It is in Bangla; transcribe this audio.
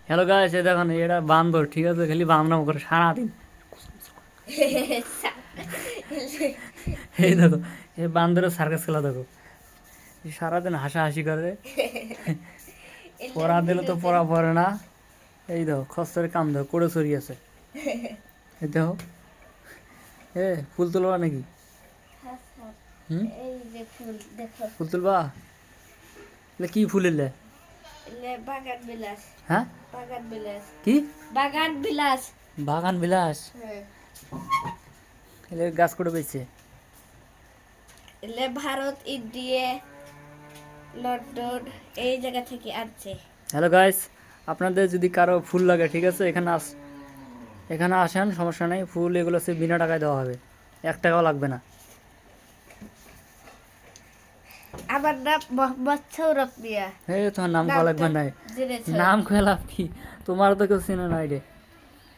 হ্যালো গাইস, এই দেখুন এটা বান্দর, ঠিক আছে, খালি বান্দরাম করে সারাদিন। এই দেখো, এই বান্দরের সার্কাস খেলা দেখো, এই সারাদিন হাসাহাসি করে। পড়া দিলে তো পড়া পড়ে না। এই দেখো খস্তরে কাম দেখো, করে ছড়িয়েছে। এই দেখো, ফুল তুলবা নাকি? হুম, এই যে ফুল দেখো, ফুল তুলবা? এলে কি ফুল এলে? বাগান বিলাস। হ্যাঁ, বাগান বিলাস। কি বাগান বিলাস। বাগান বিলাস? হ্যাঁ। এলে গাছ করে পেয়েছে। ভারত, ইন্ডিয়া, লন্ডন এই জায়গা থেকে আসছে। হ্যালো গাইস, আপনাদের যদি কারো ফুল লাগে, ঠিক আছে, এখানে আসেন, সমস্যা নেই। ফুল এগুলো সে বিনা টাকায় দেওয়া হবে, 1 টাকাও লাগবে না। আমার নাম মোহাম্মদ সৌরভ মিয়া। তোমার নাম কয়া লাগবে নাই, জেনেছ? নাম কয়া লাভ কি? তোমার তো কেউ চিনে নাই রে।